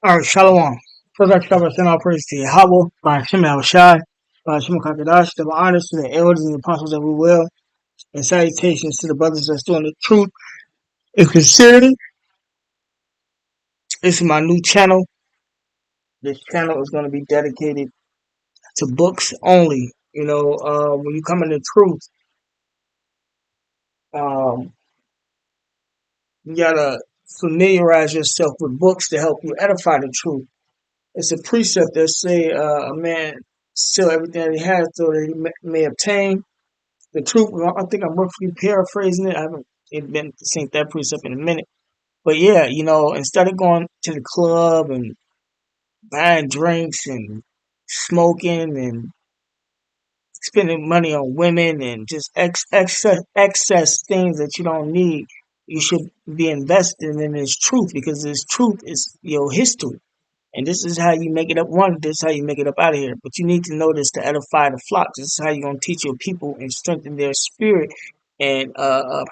All right, Shalom. First, I start by saying all praise to Yahweh, by Shem Shai, by Shem Kakadash, double honors to the elders and the apostles that we will, and salutations to the brothers that's doing the truth and sincerity. This is my new channel. This channel is going to be dedicated to books only. When you come into truth, um, you gotta familiarize yourself with books to help you edify the truth. It's a precept that say a man sell everything that he has so that he may obtain the truth. Well, I think I'm roughly paraphrasing it. I haven't been seen that precept in a minute. But yeah, instead of going to the club and buying drinks and smoking and spending money on women and just excess things that you don't need, you should be investing in this truth because this truth is your history. And this is how you make it up one, this is how you make it up out of here. But you need to know this to edify the flock. This is how you're going to teach your people and strengthen their spirit and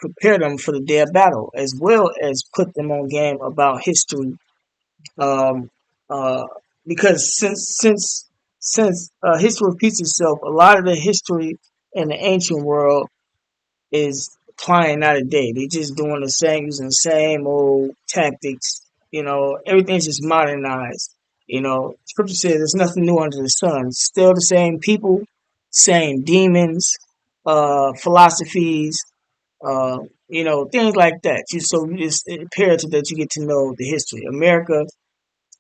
prepare them for the day of battle, as well as put them on game about history. Um, uh, because since history repeats itself, a lot of the history in the ancient world is applying not a day. They just doing the same, using the same old tactics. Everything's just modernized. Scripture says there's nothing new under the sun. Still the same people, same demons, philosophies, things like that. It's imperative that you get to know the history. America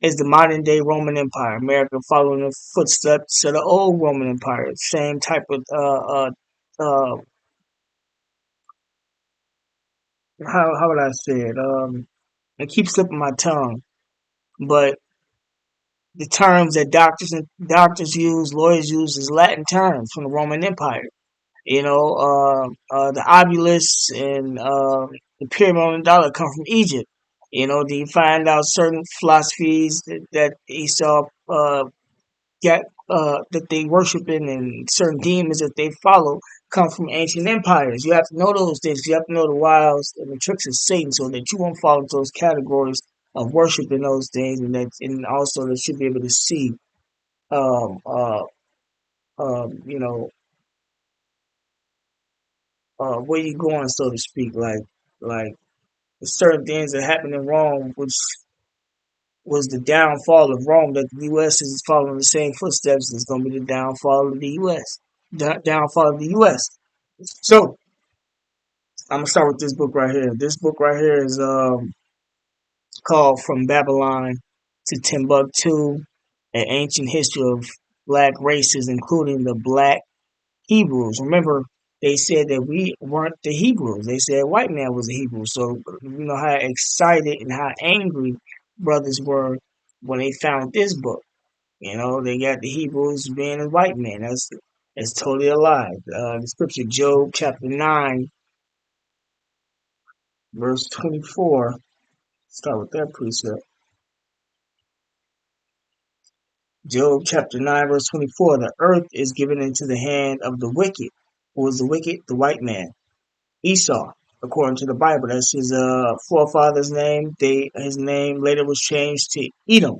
is the modern day Roman Empire. America following the footsteps of the old Roman Empire. Same type of how would I say it? I keep slipping my tongue, but the terms that doctors use, lawyers use, is Latin terms from the Roman Empire. The obelisks and the pyramid on the dollar come from Egypt. Do you find out certain philosophies that Esau got that they worship in and certain demons that they follow come from ancient empires. You have to know those things. You have to know the wiles and the tricks of Satan so that you won't fall into those categories of worshiping those things, and also that you'll be able to see, um, uh, um, you know, where you're going, so to speak. Like certain things that happened in Rome, which was the downfall of Rome, that the U.S. is following the same footsteps. It's going to be the downfall of the U.S. Downfall of the U.S. So I'm gonna start with this book right here. This book right here is called "From Babylon to Timbuktu: An Ancient History of Black Races, Including the Black Hebrews." Remember, they said that we weren't the Hebrews. They said white man was a Hebrew. So you know how excited and how angry brothers were when they found this book. They got the Hebrews being a white man. That's totally a lie. The scripture, Job chapter 9, verse 24. Start with that precept. Job chapter 9, verse 24. The earth is given into the hand of the wicked. Who is the wicked? The white man. Esau, according to the Bible. That's his forefather's name. His name later was changed to Edom.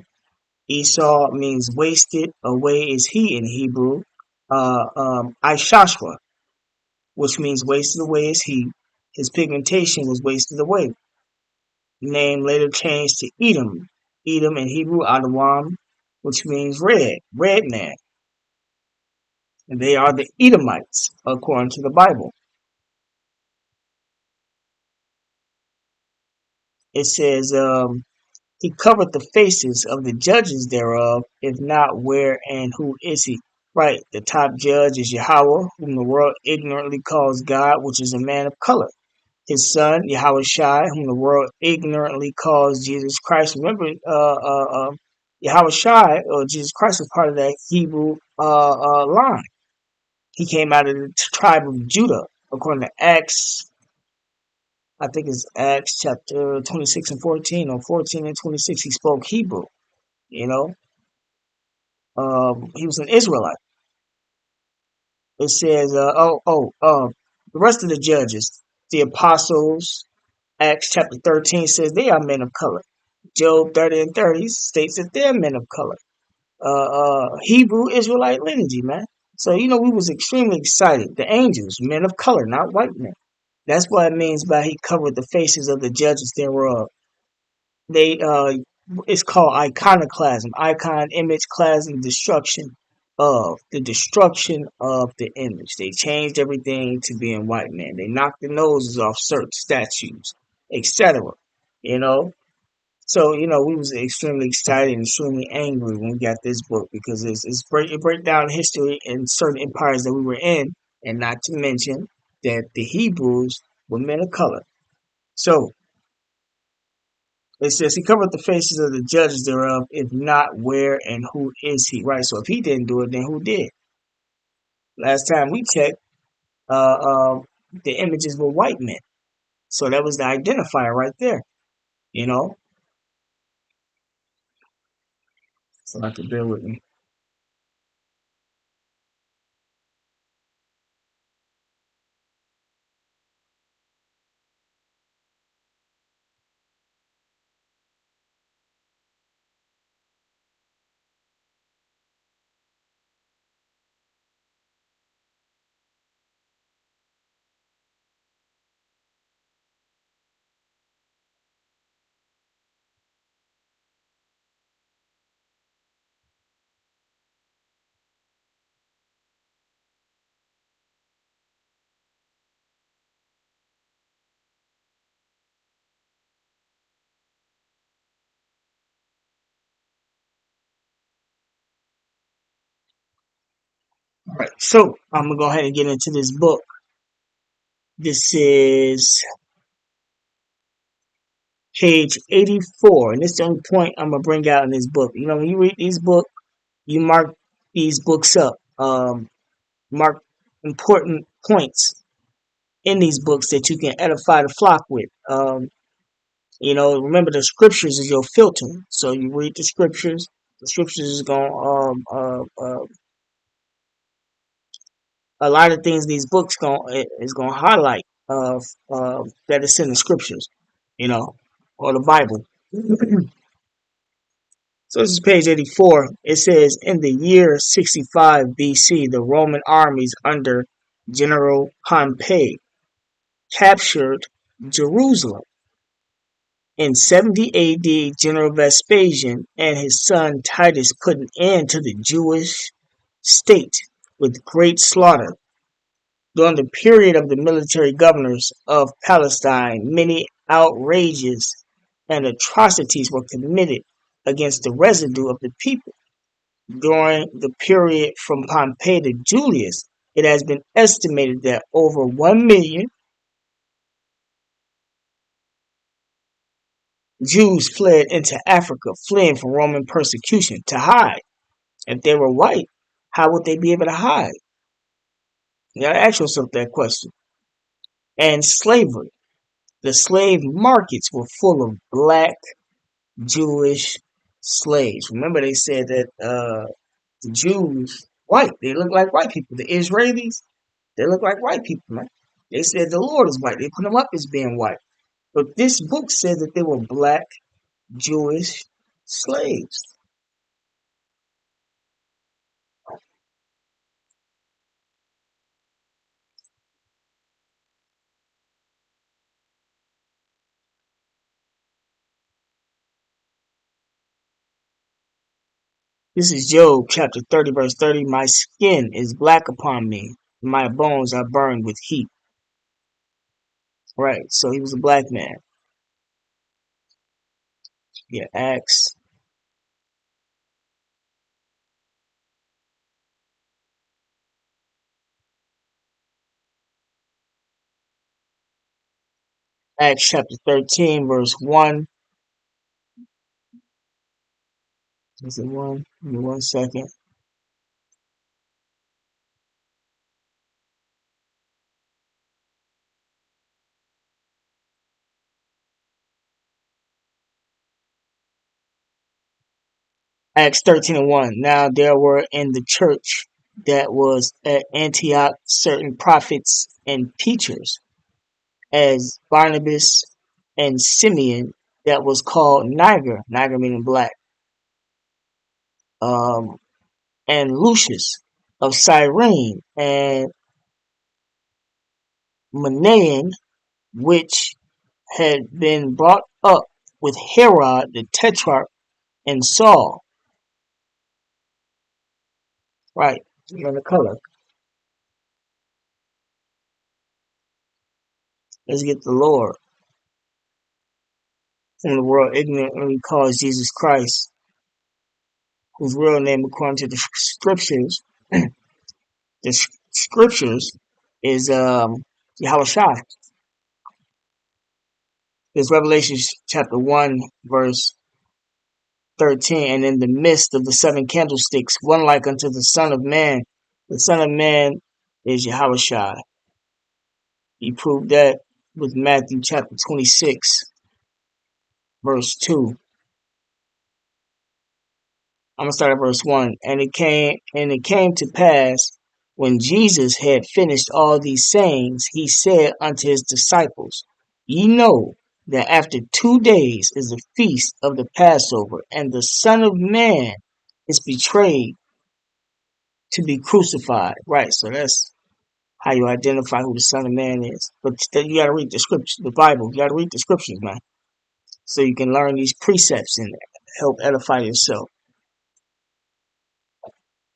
Esau means wasted away is he in Hebrew. Ishashwa, which means wasted away is he. His pigmentation was wasted away. Name later changed to Edom. Edom in Hebrew, Adawam, which means red man. And they are the Edomites, according to the Bible. It says, he covered the faces of the judges thereof, if not where and who is he? Right, the top judge is Yahweh, whom the world ignorantly calls God, which is a man of color. His son, Yahweh Shai, whom the world ignorantly calls Jesus Christ. Remember, Yahweh Shai, or Jesus Christ, was part of that Hebrew line. He came out of the tribe of Judah, according to Acts. I think it's Acts chapter 26 and 14, or 14 and 26. He spoke Hebrew. You know, he was an Israelite. It says, the rest of the judges, the apostles, Acts chapter 13 says they are men of color. Job 30 and 30 states that they're men of color. Hebrew Israelite lineage, man. So, we was extremely excited. The angels, men of color, not white men. That's what it means by he covered the faces of the judges thereof. They it's called iconoclasm, icon, image, clasm, destruction of the destruction of the image. They changed everything to being white men. They knocked the noses off certain statues, etc. You know, so we was extremely excited and extremely angry when we got this book because it break down history in certain empires that we were in, and not to mention that the Hebrews were men of color. So it says he covered the faces of the judges thereof, if not where and who is he, right? So if he didn't do it, then who did? Last time we checked, uh, uh, the images were white men. So that was the identifier right there, you know? So I have to bear with me. All right, so I'm going to go ahead and get into this book. This is page 84, and this is the only point I'm going to bring out in this book. When you read these books, you mark these books up, mark important points in these books that you can edify the flock with. Remember the scriptures is your filter. So you read the scriptures. The scriptures is going a lot of things these books is going to highlight that is in the scriptures, or the Bible. So this is page 84. It says, in the year 65 BC, the Roman armies under General Pompey captured Jerusalem. In 70 AD, General Vespasian and his son Titus put an end to the Jewish state with great slaughter. During the period of the military governors of Palestine, many outrages and atrocities were committed against the residue of the people. During the period from Pompey to Julius, it has been estimated that over 1 million Jews fled into Africa, fleeing from Roman persecution to hide. If they were white, how would they be able to hide? You gotta ask yourself that question. And slavery. The slave markets were full of black Jewish slaves. Remember, they said that the Jews, white, they look like white people. The Israelis, they look like white people, man. They said the Lord is white. They put them up as being white. But this book said that they were black Jewish slaves. This is Job chapter 30, verse 30. My skin is black upon me, and my bones are burned with heat. Right, so he was a black man. Yeah, Acts chapter 13, verse 1. Is it 1? Give me 1 second. Acts 13 and 1. Now there were in the church that was at Antioch certain prophets and teachers, as Barnabas and Simeon, that was called Niger, Niger meaning black, um, and Lucius of Cyrene, and Manaen, which had been brought up with Herod the Tetrarch and Saul. Right, and the color. Let's get the Lord, whom the world ignorantly calls Jesus Christ, whose real name, according to the scriptures, the scriptures is Yahushua. It's Revelation chapter 1, verse 13. And in the midst of the seven candlesticks, one like unto the Son of Man. The Son of Man is Yahushua. He proved that with Matthew chapter 26, verse 2. I'm gonna start at verse 1. And it came to pass when Jesus had finished all these sayings, he said unto his disciples, Ye know that after 2 days is the feast of the Passover, and the Son of Man is betrayed to be crucified. Right, so that's how you identify who the Son of Man is. But you gotta read the scriptures, the Bible. You gotta read the scriptures, man, so you can learn these precepts and help edify yourself.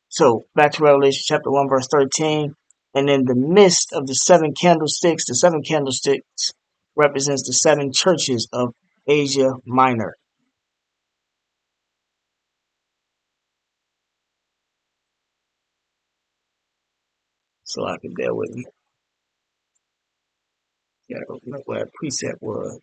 So back to Revelation chapter 1, verse 13. And in the midst of the seven candlesticks represents the seven churches of Asia Minor. So I can bear with me. Yeah, look what that precept was.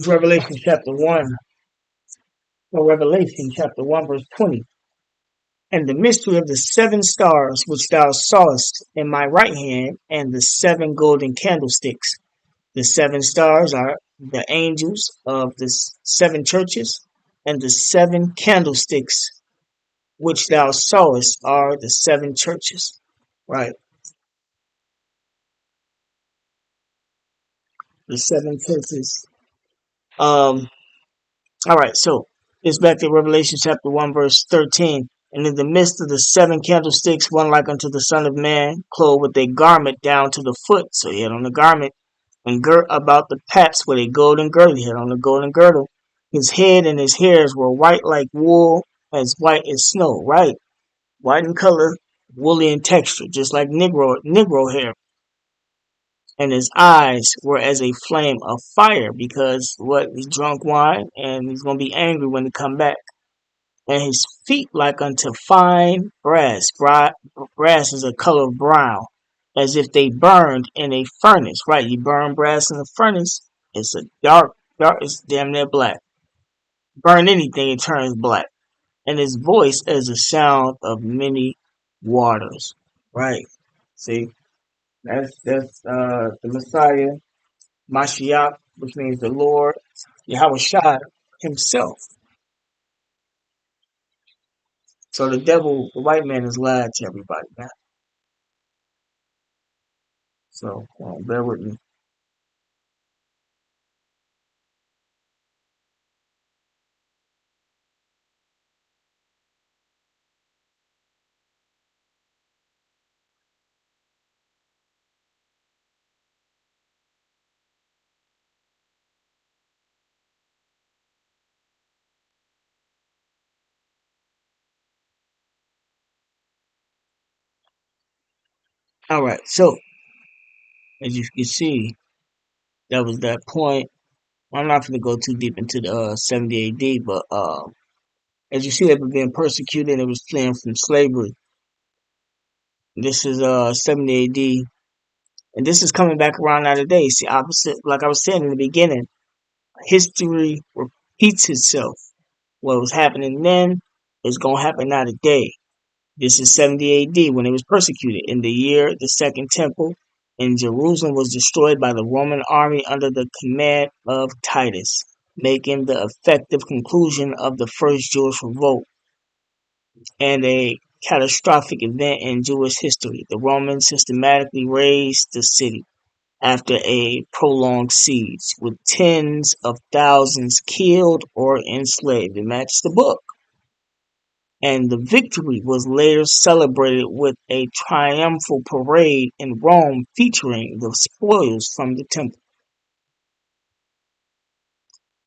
Revelation chapter 1, or Revelation chapter 1, verse 20. And the mystery of the seven stars which thou sawest in my right hand, and the seven golden candlesticks. The seven stars are the angels of the seven churches, and the seven candlesticks which thou sawest are the seven churches. Right. The seven churches. Um, all right, so it's back to Revelation chapter 1, verse 13. And in the midst of the seven candlesticks, one like unto the Son of Man, clothed with a garment down to the foot. So he had on the garment, and girt about the paps with a golden girdle. He had on the golden girdle. His head and his hairs were white like wool, as white as snow. Right, white in color, woolly in texture, just like Negro hair. And his eyes were as a flame of fire, because what, he drunk wine, and he's gonna be angry when he come back. And his feet like unto fine brass. Brass is a color of brown, as if they burned in a furnace. Right, you burn brass in a furnace, it's a dark, it's damn near black. Burn anything, it turns black. And his voice as the sound of many waters. Right, see, that's the Messiah, Mashiach, which means the Lord, Yahushua himself. So the devil, the white man, has lied to everybody now. So bear with me. All right. So as you can see, that was that point. I'm not going to go too deep into the 70 AD, but as you see, they were being persecuted. They was fleeing from slavery. This is 70 AD, and this is coming back around now today. See, opposite, like I was saying in the beginning, history repeats itself. What was happening then is going to happen now today. This is 70 AD when it was persecuted. In the year the Second Temple in Jerusalem was destroyed by the Roman army under the command of Titus, making the effective conclusion of the first Jewish revolt and a catastrophic event in Jewish history. The Romans systematically razed the city after a prolonged siege, with tens of thousands killed or enslaved. It matched the book. And the victory was later celebrated with a triumphal parade in Rome featuring the spoils from the temple.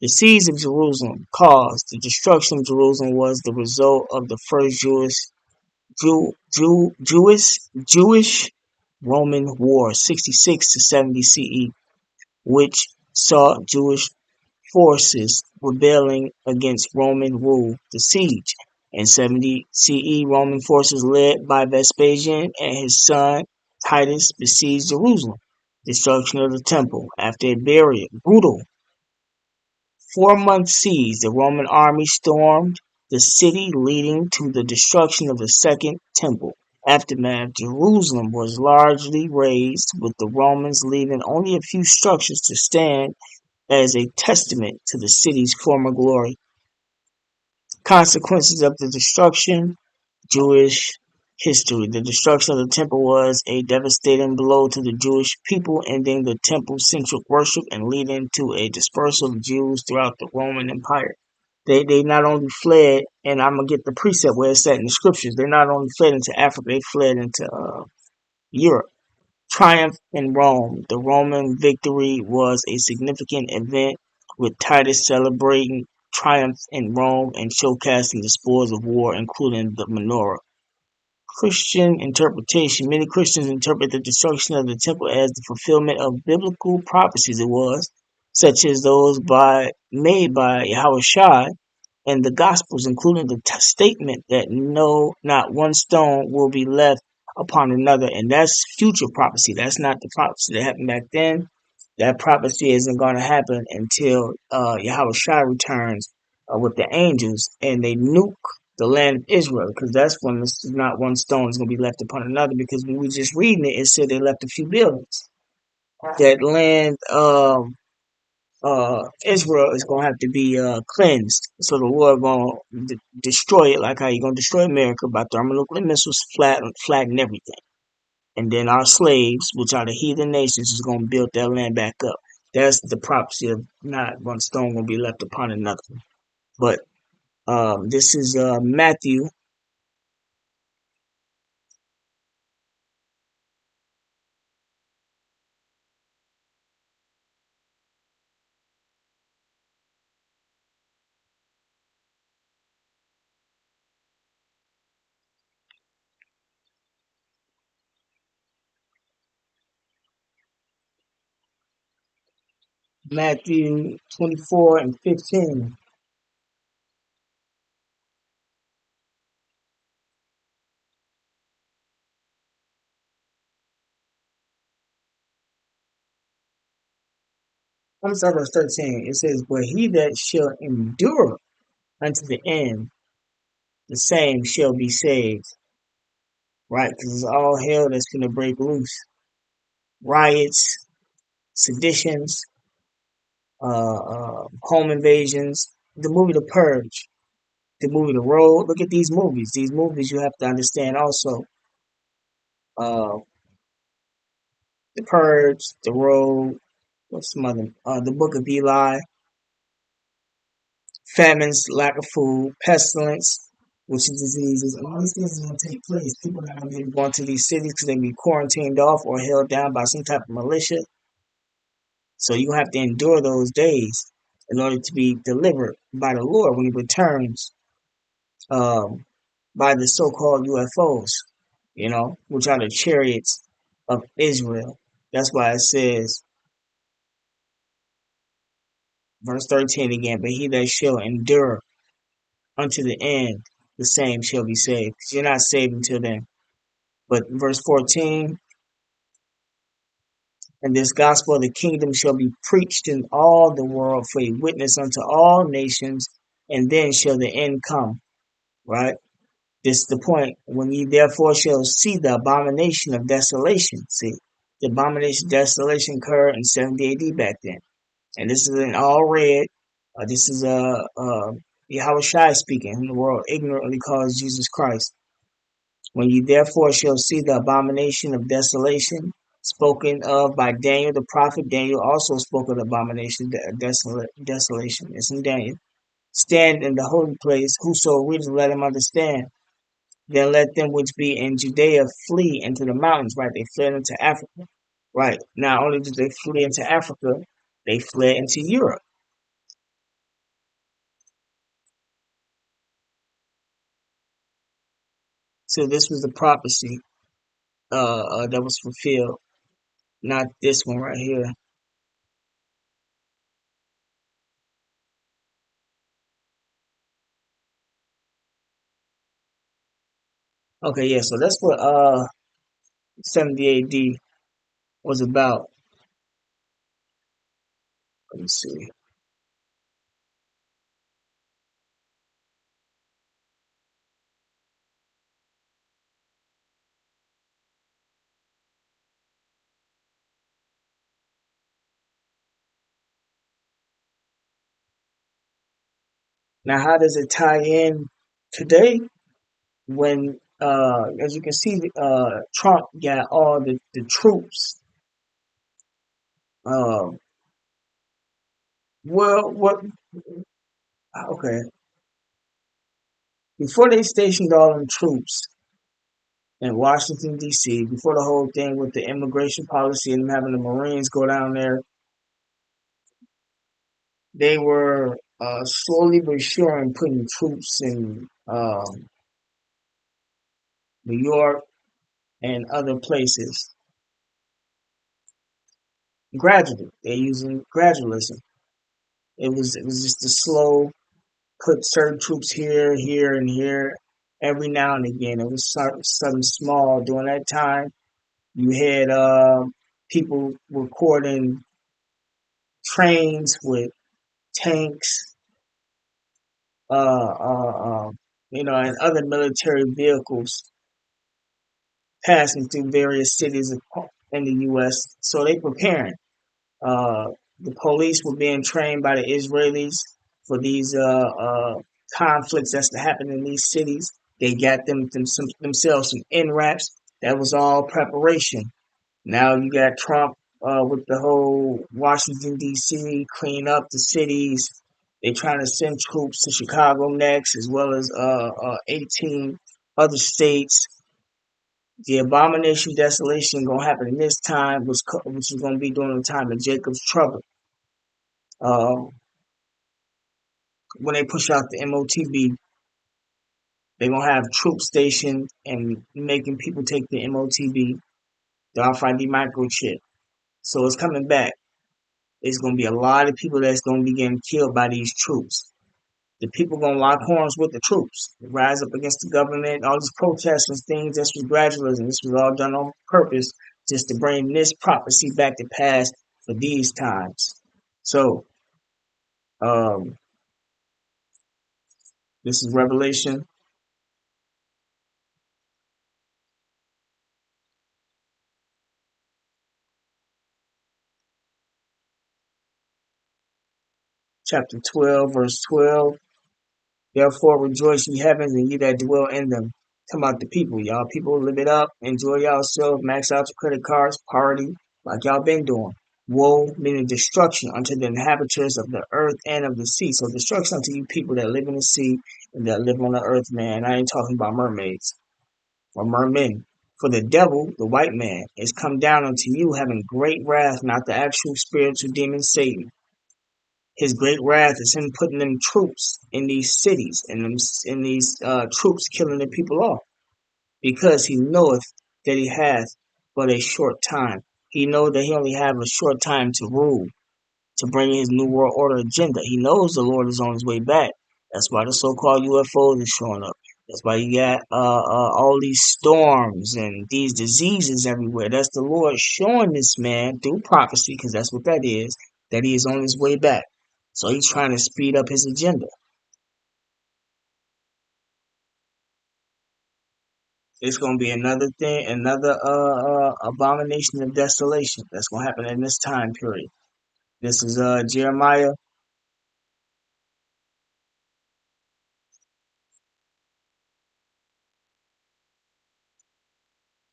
The siege of Jerusalem caused the destruction of Jerusalem was the result of the first Jewish Roman War, 66 to 70 CE, which saw Jewish forces rebelling against Roman rule. The siege in 70 CE, Roman forces led by Vespasian and his son Titus besieged Jerusalem. Destruction of the temple after a brutal 4-month siege. The Roman army stormed the city, leading to the destruction of the second temple. Aftermath: Jerusalem was largely razed, with the Romans leaving only a few structures to stand as a testament to the city's former glory. Consequences of the destruction: Jewish history. The destruction of the temple was a devastating blow to the Jewish people, ending the temple-centric worship and leading to a dispersal of Jews throughout the Roman Empire. They not only fled, and I'm gonna get the precept where it's at in the scriptures. They not only fled into Africa, they fled into Europe. Triumph in Rome. The Roman victory was a significant event, with Titus celebrating triumph in Rome and showcasing the spoils of war, including the menorah. Christian interpretation. Many Christians interpret the destruction of the temple as the fulfillment of biblical prophecies. It was, such as those made by Yahushua and the Gospels, including the statement that no, not one stone will be left upon another. And that's future prophecy. That's not the prophecy that happened back then. That prophecy isn't going to happen until Yahushua returns with the angels and they nuke the land of Israel, because that's when this is not one stone is going to be left upon another. Because when we were just reading it, it said they left a few buildings. That land Israel is gonna have to be cleansed. So the Lord gonna destroy it, like how He gonna destroy America by thermonuclear missiles, flatten everything. And then our slaves, which are the heathen nations, is gonna build that land back up. That's the prophecy of not one stone gonna be left upon another. But this is Matthew 24 and 15. I'm sorry, verse 13. It says, "But he that shall endure unto the end, the same shall be saved." Right? Because it's all hell that's going to break loose. Riots, seditions, home invasions. The movie The Purge. The movie The Road. Look at these movies. These movies you have to understand also. Uh, The Purge, The Road. What's some other? The Book of Eli. Famines, lack of food, pestilence, which is diseases. And all these things are going to take place. People are going to be going to these cities because they be quarantined off or held down by some type of militia. So you have to endure those days in order to be delivered by the Lord when He returns, um, by the so-called UFOs, which are the chariots of Israel. That's why it says, verse 13 again, but he that shall endure unto the end, the same shall be saved. 'Cause you're not saved until then. But verse 14, and this gospel of the kingdom shall be preached in all the world for a witness unto all nations, and then shall the end come. Right? This is the point. When ye therefore shall see the abomination of desolation, see, the abomination of desolation occurred in 70 AD back then. And this is in all red. This is Yahweh Shai speaking, whom the world ignorantly calls Jesus Christ. When ye therefore shall see the abomination of desolation spoken of by Daniel the prophet, Daniel also spoke of the abomination of desolation. It's in Daniel. Stand in the holy place, whoso readeth, let him understand. Then let them which be in Judea flee into the mountains. Right, they fled into Africa. Right, not only did they flee into Africa, they fled into Europe. So this was the prophecy that was fulfilled. Not this one right here. Okay, yeah. So that's what 70 AD was about. Let me see. Now, how does it tie in today? When, as you can see, Trump got all the troops. Um, well, what? Okay, before they stationed all them troops in Washington D.C., before the whole thing with the immigration policy and them having the Marines go down there, they were slowly but surely putting troops in New York and other places gradually. They're using gradualism. It was just a slow put certain troops here, here, and here every now and again. It was something small during that time. You had people recording trains with tanks, uh, uh, uh, and other military vehicles passing through various cities in the U.S. So they preparing. Uh, the police were being trained by the Israelis for these conflicts that's happening in these cities. They got themselves some NRAPs. That was all preparation. Now you got Trump with the whole Washington D.C. clean up the cities. They're trying to send troops to Chicago next, as well as 18 other states. The abomination desolation gonna happen in this time, which is gonna be during the time of Jacob's trouble. Uh, when they push out the MOTB, they're gonna have troops stationed and making people take the MOTB, the RFID microchip. So it's coming back. It's gonna be a lot of people that's gonna be getting killed by these troops. The people gonna lock horns with the troops, rise up against the government, all these protests and things. This was gradualism. This was all done on purpose, just to bring this prophecy back to pass for these times. So, um, this is Revelation chapter 12, verse 12. Therefore rejoice, ye heavens, and ye that dwell in them. Talking about the people, y'all. People live it up, enjoy yourself, max out your credit cards, party, like y'all been doing. Woe, meaning destruction unto the inhabitants of the earth and of the sea. So destruction unto you people that live in the sea and that live on the earth, man. I ain't talking about mermaids or mermen. For the devil, the white man, is come down unto you having great wrath, not the actual spiritual demon Satan. His great wrath is him putting them troops in these cities and them in these troops killing the people off, because he knoweth that he hath but a short time. He know that he only have a short time to rule, to bring his new world order agenda. He knows the Lord is on his way back. That's why the so-called UFOs is showing up. That's why you got all these storms and these diseases everywhere. That's the Lord showing this man through prophecy, because that's what that is, that he is on his way back. So he's trying to speed up his agenda. It's going to be another thing, another abomination of desolation that's going to happen in this time period. This is Jeremiah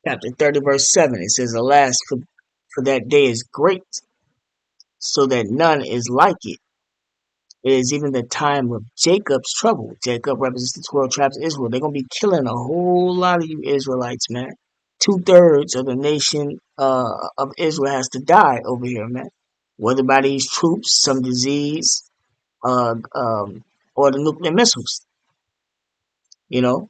chapter 30, verse 7. It says, Alas, for that day is great, so that none is like it. It is even the time of Jacob's trouble. Jacob represents the 12 tribes of Israel. They're going to be killing a whole lot of you Israelites, man. Two-thirds of the nation of Israel has to die over here, man. Whether by these troops, some disease, uh, um, or the nuclear missiles, you know.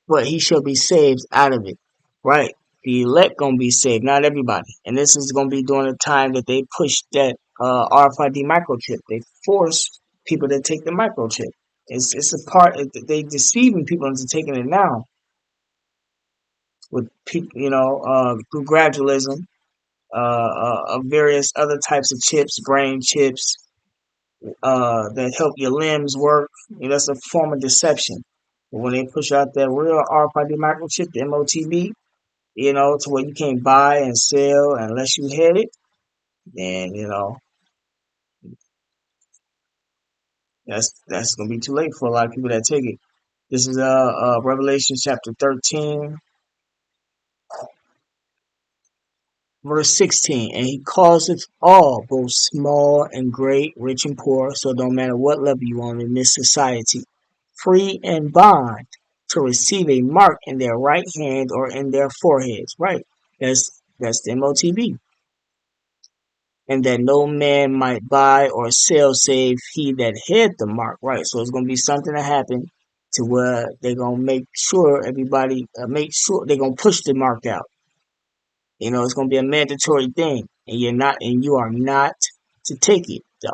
But he shall be saved out of it. Right. The elect gonna be saved, not everybody. And this is gonna be during the time that they push that RFID microchip. They force people to take the microchip. It's a part. They deceiving people into taking it now with people, through gradualism, of various other types of chips, brain chips, that help your limbs work. That's a form of deception. But when they push out that real RFID microchip, the MOTB, to where you can't buy and sell unless you hit it, then that's gonna be too late for a lot of people that take it. This is Revelation chapter 13, verse 16, and he causeth all, both small and great, rich and poor, so it don't matter what level you on in this society, free and bond, to receive a mark in their right hand or in their foreheads. Right. That's the MOTB. And that no man might buy or sell save he that had the mark. Right. So it's going to be something that happened to where they're going to make sure everybody, make sure they're going to push the mark out. It's going to be a mandatory thing, and you are not to take it. The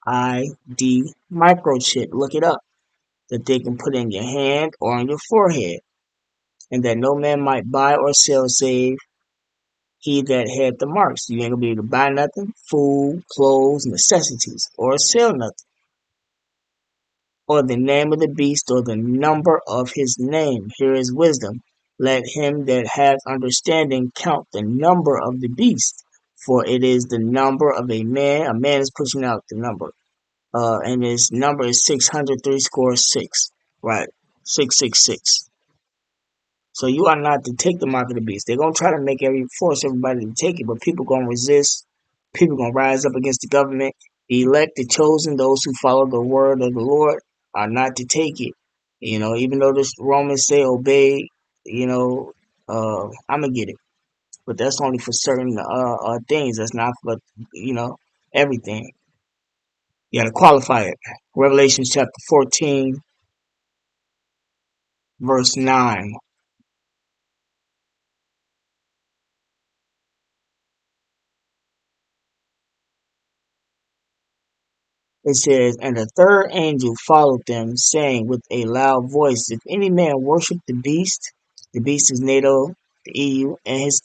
RFID microchip. Look it up. That they can put in your hand or on your forehead, and that no man might buy or sell save he that had the marks. You ain't gonna be able to buy nothing, food, clothes, necessities, or sell nothing, or the name of the beast, or the number of his name. Here is wisdom. Let him that hath understanding count the number of the beast, for it is the number of a man. A man is pushing out the number, and his number is 600 Right, 666. So you are not to take the mark of the beast. They're gonna try to force everybody to take it, but people gonna resist. People gonna rise up against the government. The elect, the chosen, those who follow the word of the Lord, are not to take it. Even though the Romans say obey, I'm gonna get it, but that's only for certain things. That's not for everything. You gotta qualify it. Revelation chapter 14, verse 9. It says, And the third angel followed them, saying with a loud voice, If any man worship the beast is NATO, the EU, and his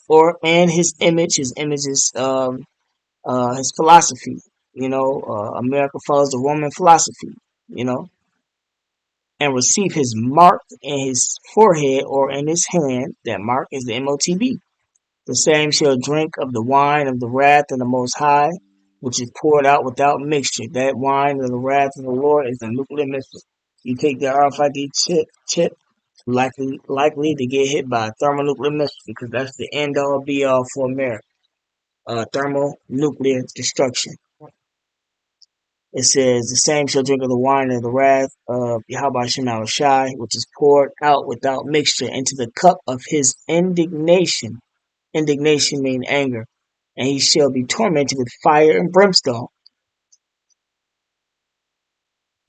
image. His image is his philosophy. America follows the Roman philosophy. You know, and receive his mark in his forehead or in his hand. That mark is the MOTB. The same shall drink of the wine of the wrath of the Most High, which is poured out without mixture. That wine of the wrath of the Lord is a nuclear missile. You take the RFID chip, likely to get hit by a thermonuclear missile because that's the end all be all for America. Thermonuclear destruction. It says, the same shall drink of the wine of the wrath of Yahweh Shem Shai, which is poured out without mixture into the cup of his indignation. Indignation means anger. And he shall be tormented with fire and brimstone,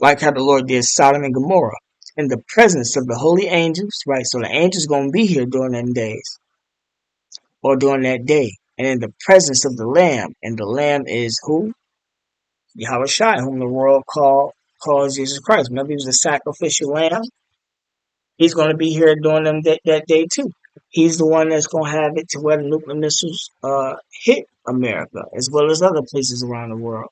like how the Lord did Sodom and Gomorrah, in the presence of the holy angels, right? So the angels going to be here during them days, or during that day, and in the presence of the Lamb. And the Lamb is who? Yahweh Shai, whom the world calls Jesus Christ. Remember, he was the sacrificial lamb. He's going to be here during them that day too. He's the one that's going to have it to where the nuclear missiles hit America as well as other places around the world.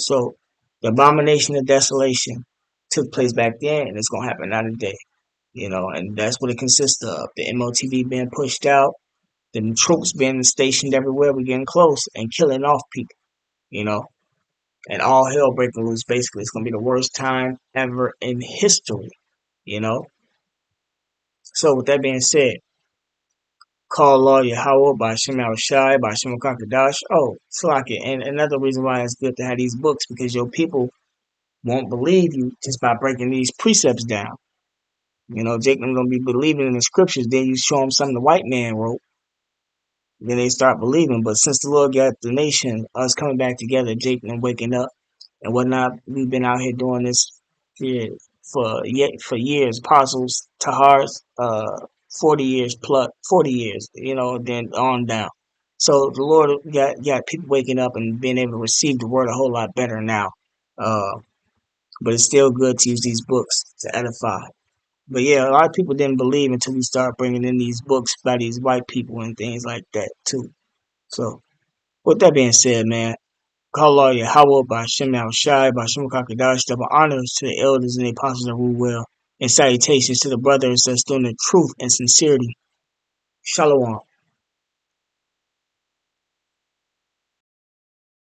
So the abomination of desolation took place back then, and it's going to happen now today. And that's what it consists of. The MOTV being pushed out, the troops being stationed everywhere. We're getting close and killing off people. You know, and all hell breaking loose. Basically, it's going to be the worst time ever in history. You know. So with that being said, call Law Yahweh by Shem Shai, by Shem Kakadash. Oh, Slaki. And another reason why it's good to have these books, because your people won't believe you just by breaking these precepts down. Jacob gonna be believing in the scriptures. Then you show them something the white man wrote. Then they start believing. But since the Lord got the nation, us coming back together, Jacob and waking up and whatnot, we've been out here doing this here for years. Apostles, Tahars, 40 years plus, 40 years. Then on down. So the Lord got people waking up and being able to receive the word a whole lot better now. But it's still good to use these books to edify. But yeah, a lot of people didn't believe until we start bringing in these books by these white people and things like that too. So with that being said, man, call all Yahweh by Shem Shai, by Shem Kakadash, double honors to the elders and the apostles that rule well, and salutations to the brothers that's doing the truth and sincerity. Shalom.